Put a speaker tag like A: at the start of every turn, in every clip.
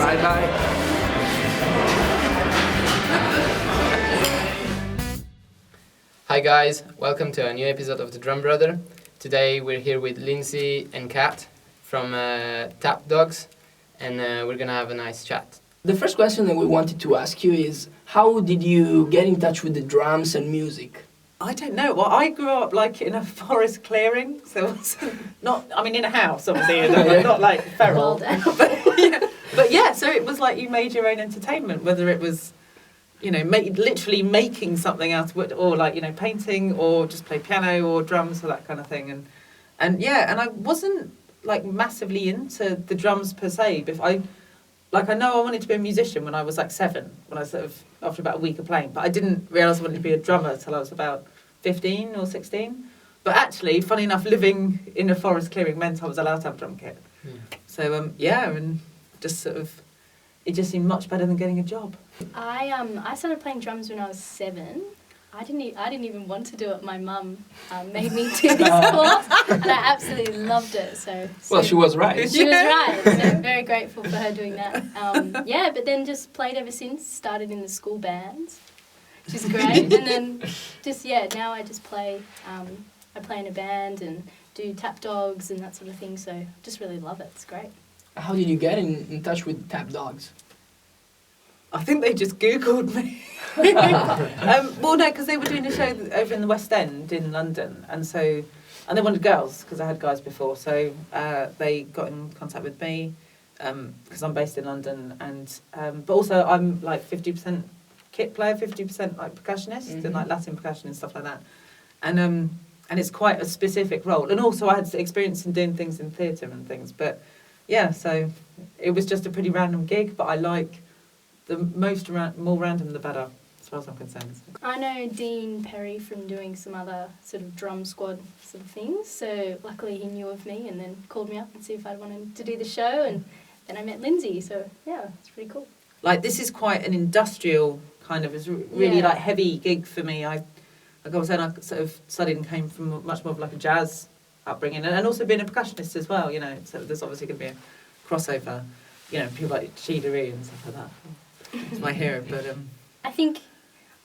A: Bye-bye. Hi guys, welcome to a new episode of The Drum Brother. Today we're here with Lyndsay and Cat from Tap Dogs, and we're gonna have a nice chat.
B: The first question that we wanted to ask you is, how did you get in touch with the drums and music?
C: I don't know. Well, I grew up like in a forest clearing, so it's not. I mean, in a house, obviously, not like feral. But yeah, so it was like you made your own entertainment, whether it was, you know, literally making something out of wood, or like, you know, painting, or just play piano or drums or that kind of thing. And I wasn't like massively into the drums per se. But I know I wanted to be a musician when I was like 7, when I sort of, after about a week of playing, but I didn't realise I wanted to be a drummer till I was about 15 or 16. But actually, funny enough, living in a forest clearing meant I was allowed to have a drum kit. Yeah. So and just sort of, it just seemed much better than getting a job.
D: I started playing drums when I was 7. I didn't even want to do it. My mum made me do this course, and I absolutely loved it. So
B: well, she was right.
D: She was right. So I'm very grateful for her doing that. But then just played ever since. Started in the school bands, which is great. And then now I just play. I play in a band and do Tap Dogs and that sort of thing. So just really love it. It's great.
B: How did you get in touch with Tap Dogs?
C: I think they just Googled me. Well, no, because they were doing a show over in the West End in London, and they wanted girls because I had guys before, so they got in contact with me because I'm based in London, and but also I'm like 50% kit player, 50% like percussionist and like Latin percussion and stuff like that, and it's quite a specific role, and also I had experience in doing things in theatre and things, but yeah, so it was just a pretty random gig, but I like the more random the better, as far as I'm concerned.
D: I know Dean Perry from doing some other sort of drum squad sort of things, so luckily he knew of me and then called me up and see if I wanted to do the show, and then I met Lyndsay, so yeah, it's pretty cool. Like,
C: this is quite an industrial kind of, it's really like heavy gig for me. Like I was saying, I sort of studied and came from much more of like a jazz upbringing, and also being a percussionist as well, you know, so there's obviously going to be a crossover, you know, people like Cheatery and stuff like that. It's my hero, but
D: I think,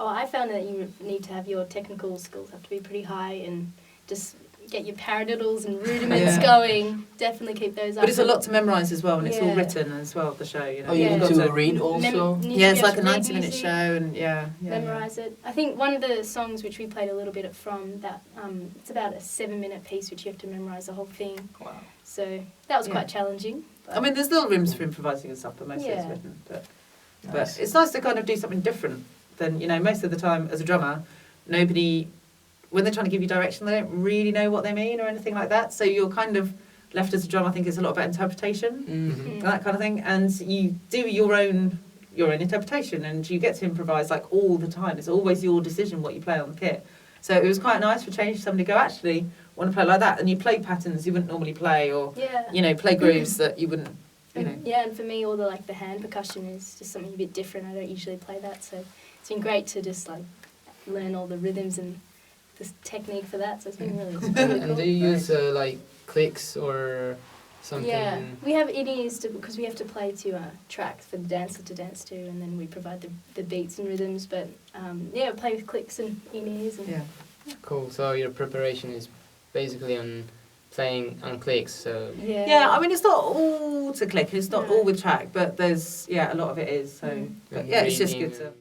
D: I found that you need to have your technical skills have to be pretty high, and just get your paradiddles and rudiments going. Definitely keep those up.
C: But it's a lot to memorise as well, and it's all written as well, the show, you know.
B: Oh, you need to read also?
C: It's like a 90-minute show, and
D: memorise it. I think one of the songs which we played a little bit from, that it's about a 7-minute piece which you have to memorise the whole thing. Wow. So that was quite challenging.
C: I mean, there's little rooms for improvising and stuff, but mostly it's written. But it's nice to kind of do something different than, you know, most of the time as a drummer, nobody, when they're trying to give you direction, they don't really know what they mean or anything like that. So you're kind of left as a drummer, I think it's a lot about interpretation and that kind of thing. And you do your own interpretation, and you get to improvise like all the time. It's always your decision what you play on the kit. So it was quite nice for change for somebody to go, actually, I want to play like that. And you play patterns you wouldn't normally play, or, you know, play grooves that you wouldn't. You know.
D: Yeah, and for me, all the hand percussion is just something a bit different. I don't usually play that, so it's been great to just like learn all the rhythms and the technique for that. So it's been really cool.
A: And do you use like clicks or something?
D: Yeah, we have in-ears because we have to play to tracks for the dancer to dance to, and then we provide the beats and rhythms. But play with clicks and in-ears. And
A: Cool. So your preparation is basically on playing on clicks, so
C: I mean, it's not all to click, it's not all with track, but there's a lot of it is, so but it's just good to